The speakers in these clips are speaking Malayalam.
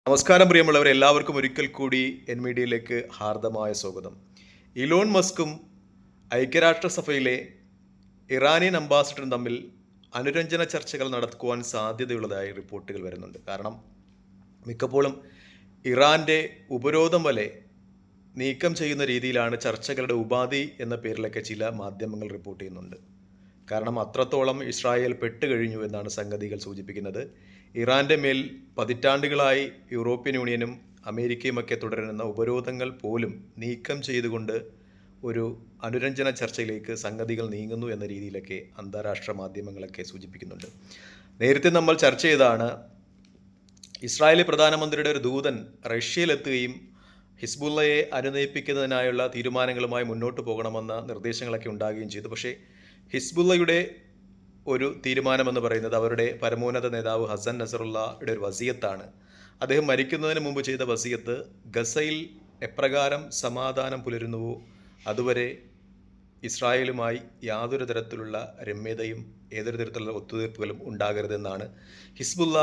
നമസ്കാരം പ്രിയമുള്ളവർ, എല്ലാവർക്കും ഒരിക്കൽ കൂടി എൻ മീഡിയയിലേക്ക് ഹാർദമായ സ്വാഗതം. ഇലോൺ മസ്കും ഐക്യരാഷ്ട്രസഭയിലെ ഇറാനിയൻ അംബാസിഡറും തമ്മിൽ അനുരഞ്ജന ചർച്ചകൾ നടക്കുവാൻ സാധ്യതയുള്ളതായി റിപ്പോർട്ടുകൾ വരുന്നുണ്ട്. കാരണം മിക്കപ്പോഴും ഇറാൻ്റെ ഉപരോധം വരെ നീക്കം ചെയ്യുന്ന രീതിയിലാണ് ചർച്ചകളുടെ ഉപാധി എന്ന പേരിലൊക്കെ ചില മാധ്യമങ്ങൾ റിപ്പോർട്ട് ചെയ്യുന്നുണ്ട്. കാരണം അത്രത്തോളം ഇസ്രായേൽ പെട്ടുകഴിഞ്ഞു എന്നാണ് സംഗതികൾ സൂചിപ്പിക്കുന്നത്. ഇറാൻ്റെ മേൽ പതിറ്റാണ്ടുകളായി യൂറോപ്യൻ യൂണിയനും അമേരിക്കയുമൊക്കെ തുടരുന്ന ഉപരോധങ്ങൾ പോലും നീക്കം ചെയ്തുകൊണ്ട് ഒരു അനുരഞ്ജന ചർച്ചയിലേക്ക് സംഗതികൾ നീങ്ങുന്നു എന്ന രീതിയിലൊക്കെ അന്താരാഷ്ട്ര മാധ്യമങ്ങളൊക്കെ സൂചിപ്പിക്കുന്നുണ്ട്. നേരത്തെ നമ്മൾ ചർച്ച ചെയ്താണ് ഇസ്രായേലി പ്രധാനമന്ത്രിയുടെ ഒരു ദൂതൻ റഷ്യയിലെത്തുകയും ഹിസ്ബുള്ളയെ അനുനയിപ്പിക്കുന്നതിനായുള്ള തീരുമാനങ്ങളുമായി മുന്നോട്ട് പോകണമെന്ന നിർദ്ദേശങ്ങളൊക്കെ ഉണ്ടാകുകയും ചെയ്തു. പക്ഷേ ഹിസ്ബുള്ളയുടെ ഒരു തീരുമാനമെന്ന് പറയുന്നത് അവരുടെ പരമോന്നത നേതാവ് ഹസൻ നസറുള്ളയുടെ ഒരു വസിയത്താണ്. അദ്ദേഹം മരിക്കുന്നതിന് മുമ്പ് ചെയ്ത വസിയത്ത്, ഗസയിൽ എപ്രകാരം സമാധാനം പുലരുന്നുവോ അതുവരെ ഇസ്രായേലുമായി യാതൊരു തരത്തിലുള്ള രമ്യതയും ഏതൊരു തരത്തിലുള്ള ഒത്തുതീർപ്പുകളും ഉണ്ടാകരുതെന്നാണ്. ഹിസ്ബുള്ള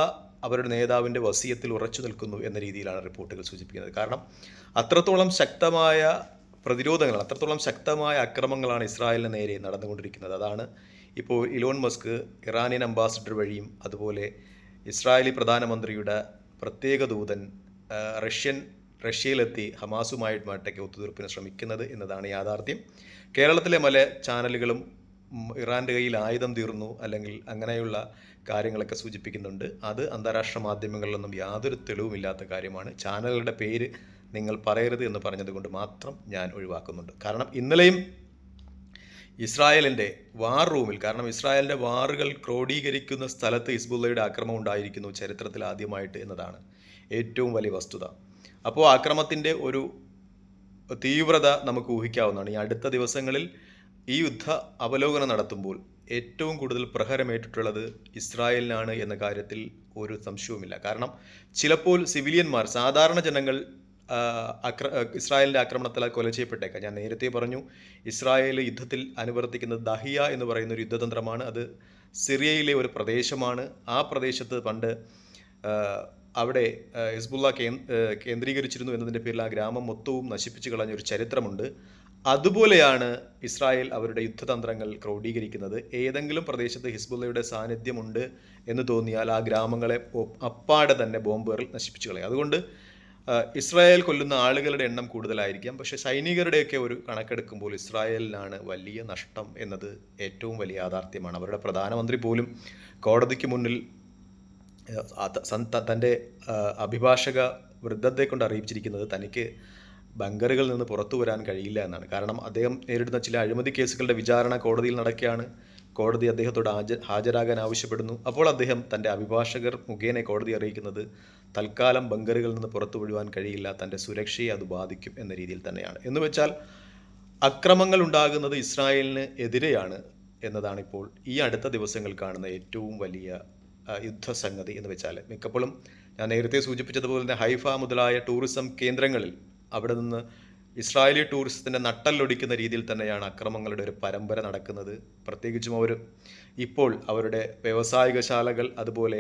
അവരുടെ നേതാവിൻ്റെ വസിയത്തിൽ ഉറച്ചു നിൽക്കുന്നു എന്ന രീതിയിലാണ് റിപ്പോർട്ടുകൾ സൂചിപ്പിക്കുന്നത്. കാരണം അത്രത്തോളം ശക്തമായ പ്രതിരോധങ്ങളാണ്, അത്രത്തോളം ശക്തമായ അക്രമങ്ങളാണ് ഇസ്രായേലിന് നേരെ നടന്നുകൊണ്ടിരിക്കുന്നത്. അതാണ് ഇപ്പോൾ ഇലോൺ മസ്ക് ഇറാനിയൻ അംബാസിഡർ വഴിയും അതുപോലെ ഇസ്രായേലി പ്രധാനമന്ത്രിയുടെ പ്രത്യേക ദൂതൻ റഷ്യയിലെത്തി ഹമാസുമായിട്ടൊക്കെ ഒത്തുതീർപ്പിന് ശ്രമിക്കുന്നത് എന്നതാണ് യാഥാർത്ഥ്യം. കേരളത്തിലെ പല ചാനലുകളും ഇറാൻ്റെ കയ്യിൽ ആയുധം തീർന്നു അല്ലെങ്കിൽ അങ്ങനെയുള്ള കാര്യങ്ങളൊക്കെ സൂചിപ്പിക്കുന്നുണ്ട്. അത് അന്താരാഷ്ട്ര മാധ്യമങ്ങളിലൊന്നും യാതൊരു തെളിവുമില്ലാത്ത കാര്യമാണ്. ചാനലുകളുടെ പേര് നിങ്ങൾ പറയരുത് എന്ന് പറഞ്ഞതുകൊണ്ട് മാത്രം ഞാൻ ഒഴിവാക്കുന്നുണ്ട്. കാരണം ഇന്നലെയും ഇസ്രായേലിൻ്റെ വാർ റൂമിൽ, കാരണം ഇസ്രായേലിൻ്റെ വാറുകൾ ക്രോഡീകരിക്കുന്ന സ്ഥലത്ത് ഹിസ്ബുള്ളയുടെ ആക്രമണം ഉണ്ടായിരിക്കുന്നു ചരിത്രത്തിൽ ആദ്യമായിട്ട് എന്നതാണ് ഏറ്റവും വലിയ വസ്തുത. അപ്പോൾ ആക്രമണത്തിൻ്റെ ഒരു തീവ്രത നമുക്ക് ഊഹിക്കാവുന്നതാണ്. ഈ അടുത്ത ദിവസങ്ങളിൽ ഈ യുദ്ധ അവലോകനം നടത്തുമ്പോൾ ഏറ്റവും കൂടുതൽ പ്രഹരമേറ്റിട്ടുള്ളത് ഇസ്രായേലിനാണ് എന്ന കാര്യത്തിൽ ഒരു സംശയവുമില്ല. കാരണം ചിലപ്പോൾ സിവിലിയന്മാർ, സാധാരണ ജനങ്ങൾ ഇസ്രായേലിൻ്റെ ആക്രമണത്തിൽ കൊല ചെയ്യപ്പെട്ടേക്കാം. ഞാൻ നേരത്തെ പറഞ്ഞു, ഇസ്രായേൽ യുദ്ധത്തിൽ അനുവർത്തിക്കുന്നത് ദഹിയ എന്ന് പറയുന്ന ഒരു യുദ്ധതന്ത്രമാണ്. അത് സിറിയയിലെ ഒരു പ്രദേശമാണ്. ആ പ്രദേശത്ത് പണ്ട് അവിടെ ഹിസ്ബുള്ള കേന്ദ്രീകരിച്ചിരുന്നു എന്നതിൻ്റെ പേരിൽ ആ ഗ്രാമം മൊത്തവും നശിപ്പിച്ചു കളഞ്ഞൊരു ചരിത്രമുണ്ട്. അതുപോലെയാണ് ഇസ്രായേൽ അവരുടെ യുദ്ധതന്ത്രങ്ങൾ ക്രോഡീകരിക്കുന്നത്. ഏതെങ്കിലും പ്രദേശത്ത് ഹിസ്ബുള്ളയുടെ സാന്നിധ്യമുണ്ട് എന്ന് തോന്നിയാൽ ആ ഗ്രാമങ്ങളെ അപ്പാടെ തന്നെ ബോംബുകൾ നശിപ്പിച്ചു കളയും. അതുകൊണ്ട് ഇസ്രായേൽ കൊല്ലുന്ന ആളുകളുടെ എണ്ണം കൂടുതലായിരിക്കാം, പക്ഷേ സൈനികരുടെയൊക്കെ ഒരു കണക്കെടുക്കുമ്പോൾ ഇസ്രായേലിനാണ് വലിയ നഷ്ടം എന്നത് ഏറ്റവും വലിയ യാഥാർത്ഥ്യമാണ്. അവരുടെ പ്രധാനമന്ത്രി പോലും കോടതിക്ക് മുന്നിൽ തൻ്റെ അഭിഭാഷക വൃദ്ധത്തെ കൊണ്ട് അറിയിച്ചിരിക്കുന്നത് തനിക്ക് ബങ്കറുകളിൽ നിന്ന് പുറത്തു വരാൻ കഴിയില്ല എന്നാണ്. കാരണം അദ്ദേഹം നേരിടുന്ന ചില അഴിമതി കേസുകളുടെ വിചാരണ കോടതിയിൽ നടക്കുകയാണ്. കോടതി അദ്ദേഹത്തോട് ഹാജരാകാൻ ആവശ്യപ്പെടുന്നു. അപ്പോൾ അദ്ദേഹം തൻ്റെ അഭിഭാഷകർ മുഖേന കോടതി അറിയിക്കുന്നത് തൽക്കാലം ബങ്കറുകളിൽ നിന്ന് പുറത്തു വിടുവാൻ കഴിയില്ല, തൻ്റെ സുരക്ഷയെ അത് ബാധിക്കും എന്ന രീതിയിൽ തന്നെയാണ്. എന്ന് വെച്ചാൽ അക്രമങ്ങൾ ഉണ്ടാകുന്നത് ഇസ്രായേലിന് എതിരെയാണ് എന്നതാണ് ഇപ്പോൾ ഈ അടുത്ത ദിവസങ്ങൾ കാണുന്ന ഏറ്റവും വലിയ യുദ്ധസംഗതി. എന്ന് വെച്ചാൽ മിക്കപ്പോഴും ഞാൻ നേരത്തെ സൂചിപ്പിച്ചതുപോലെ തന്നെ ഹൈഫ മുതലായ ടൂറിസം കേന്ദ്രങ്ങളിൽ അവിടെ നിന്ന് ഇസ്രായേലി ടൂറിസത്തിൻ്റെ നട്ടല്ലൊടിക്കുന്ന രീതിയിൽ തന്നെയാണ് അക്രമങ്ങളുടെ ഒരു പരമ്പര നടക്കുന്നത്. പ്രത്യേകിച്ചും അവർ ഇപ്പോൾ അവരുടെ വ്യാവസായിക ശാലകൾ, അതുപോലെ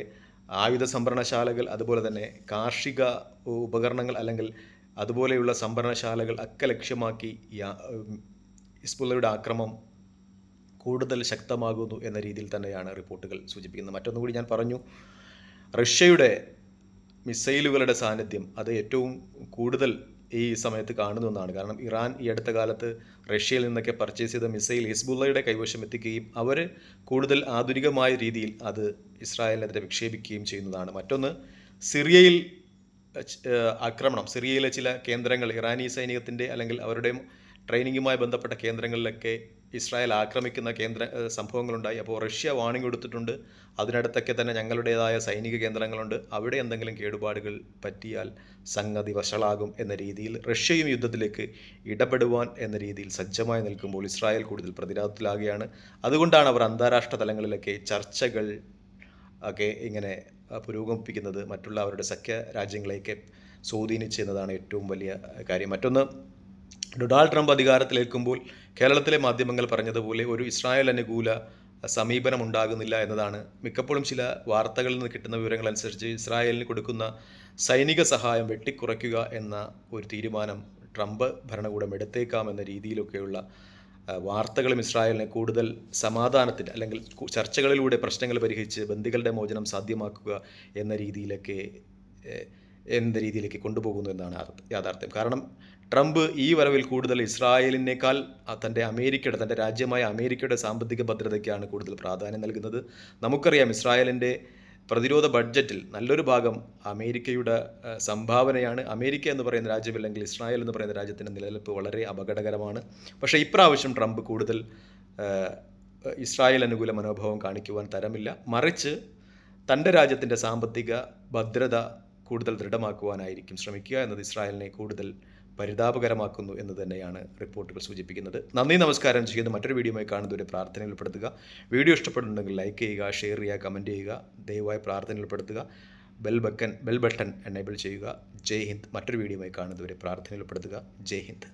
ആയുധ സംഭരണശാലകൾ, അതുപോലെ തന്നെ കാർഷിക ഉപകരണങ്ങൾ അല്ലെങ്കിൽ അതുപോലെയുള്ള സംഭരണശാലകൾ ഒക്കെ ലക്ഷ്യമാക്കി ഹിസ്ബുള്ളയുടെ ആക്രമണം കൂടുതൽ ശക്തമാകുന്നു എന്ന രീതിയിൽ തന്നെയാണ് റിപ്പോർട്ടുകൾ സൂചിപ്പിക്കുന്നത്. മറ്റൊന്നുകൂടി ഞാൻ പറഞ്ഞു, റഷ്യയുടെ മിസൈലുകളുടെ സാന്നിധ്യം അത് ഏറ്റവും കൂടുതൽ ഈ സമയത്ത് കാണുന്നതാണ്. കാരണം ഇറാൻ ഈ അടുത്ത കാലത്ത് റഷ്യയിൽ നിന്നൊക്കെ പർച്ചേസ് ചെയ്ത മിസൈൽ ഹിസ്ബുള്ളയുടെ കൈവശം എത്തിക്കുകയും അവർ കൂടുതൽ ആധുനികമായ രീതിയിൽ അത് ഇസ്രായേലിനെതിരെ വിക്ഷേപിക്കുകയും ചെയ്യുന്നതാണ്. മറ്റൊന്ന്, സിറിയയിൽ ആക്രമണം, സിറിയയിലെ ചില കേന്ദ്രങ്ങൾ ഇറാനി സൈനികത്തിൻ്റെ അല്ലെങ്കിൽ അവരുടെ ട്രെയിനിങ്ങുമായി ബന്ധപ്പെട്ട കേന്ദ്രങ്ങളിലൊക്കെ ഇസ്രായേൽ ആക്രമിക്കുന്ന സംഭവങ്ങളുണ്ടായി. അപ്പോൾ റഷ്യ വാണിംഗ് കൊടുത്തിട്ടുണ്ട്, അതിനടുത്തൊക്കെ തന്നെ ഞങ്ങളുടേതായ സൈനിക കേന്ദ്രങ്ങളുണ്ട്, അവിടെ എന്തെങ്കിലും കേടുപാടുകൾ പറ്റിയാൽ സംഗതി വഷളാകും എന്ന രീതിയിൽ റഷ്യയും യുദ്ധത്തിലേക്ക് ഇടപെടുവാൻ എന്ന രീതിയിൽ സജ്ജമായി നിൽക്കുമ്പോൾ ഇസ്രായേൽ കൂടുതൽ പ്രതിരോധത്തിലാകുകയാണ്. അതുകൊണ്ടാണ് അവർ അന്താരാഷ്ട്ര തലങ്ങളിലൊക്കെ ചർച്ചകൾ ഒക്കെ ഇങ്ങനെ പുരോഗമിപ്പിക്കുന്നത്, മറ്റുള്ള അവരുടെ സഖ്യ രാജ്യങ്ങളെയൊക്കെ സ്വാധീനിച്ചെന്നതാണ് ഏറ്റവും വലിയ കാര്യം. മറ്റൊന്ന്, ഡൊണാൾഡ് ട്രംപ് അധികാരത്തിലേൽക്കുമ്പോൾ കേരളത്തിലെ മാധ്യമങ്ങൾ പറഞ്ഞതുപോലെ ഒരു ഇസ്രായേൽ അനുകൂല സമീപനമുണ്ടാകുന്നില്ല എന്നതാണ് മിക്കപ്പോഴും ചില വാർത്തകളിൽ നിന്ന് കിട്ടുന്ന വിവരങ്ങളനുസരിച്ച് ഇസ്രായേലിന് കൊടുക്കുന്ന സൈനിക സഹായം വെട്ടിക്കുറയ്ക്കുക എന്ന ഒരു തീരുമാനം ട്രംപ് ഭരണകൂടം എടുത്തേക്കാം എന്ന രീതിയിലൊക്കെയുള്ള വാർത്തകളും ഇസ്രായേലിനെ കൂടുതൽ സമാധാനത്തിന് അല്ലെങ്കിൽ ചർച്ചകളിലൂടെ പ്രശ്നങ്ങൾ പരിഹരിച്ച് ബന്ദികളുടെ മോചനം സാധ്യമാക്കുക എന്ന രീതിയിലേക്ക് കൊണ്ടുപോകുന്നു എന്നാണ് യാഥാർത്ഥ്യം. കാരണം ട്രംപ് ഈ വരവിൽ കൂടുതൽ ഇസ്രായേലിനേക്കാൾ തൻ്റെ രാജ്യമായ അമേരിക്കയുടെ സാമ്പത്തിക ഭദ്രതയ്ക്കാണ് കൂടുതൽ പ്രാധാന്യം നൽകുന്നത്. നമുക്കറിയാം ഇസ്രായേലിൻ്റെ പ്രതിരോധ ബഡ്ജറ്റിൽ നല്ലൊരു ഭാഗം അമേരിക്കയുടെ സംഭാവനയാണ്. അമേരിക്ക എന്ന് പറയുന്ന രാജ്യമില്ലെങ്കിൽ ഇസ്രായേൽ എന്ന് പറയുന്ന രാജ്യത്തിൻ്റെ നിലനിൽപ്പ് വളരെ അപകടകരമാണ്. പക്ഷേ ഇപ്രാവശ്യം ട്രംപ് കൂടുതൽ ഇസ്രായേൽ അനുകൂല മനോഭാവം കാണിക്കുവാൻ തരമില്ല. മറിച്ച് തൻ്റെ രാജ്യത്തിൻ്റെ സാമ്പത്തിക ഭദ്രത കൂടുതൽ ദൃഢമാക്കുവാനായിരിക്കും ശ്രമിക്കുക എന്നത് ഇസ്രായേലിനെ കൂടുതൽ പരിതാപകരമാക്കുന്നു എന്ന് തന്നെയാണ് റിപ്പോർട്ടുകൾ സൂചിപ്പിക്കുന്നത്. നന്ദി, നമസ്കാരം. ചെയ്യുന്ന മറ്റൊരു വീഡിയോയുമായി കാണുന്നവരെ പ്രാർത്ഥനയിൽ ഉൾപ്പെടുത്തുക. വീഡിയോ ഇഷ്ടപ്പെടുന്നുണ്ടെങ്കിൽ ലൈക്ക് ചെയ്യുക, ഷെയർ ചെയ്യുക, കമൻറ്റ് ചെയ്യുക. ദയവായി പ്രാർത്ഥനയിൽ ഉൾപ്പെടുത്തുക. ബെൽ ബട്ടൺ എനേബിൾ ചെയ്യുക. ജയ് ഹിന്ദ്. മറ്റൊരു വീഡിയോയുമായി കാണുന്നവരെ പ്രാർത്ഥനയിൽ ഉൾപ്പെടുത്തുക. ജയ് ഹിന്ദ്.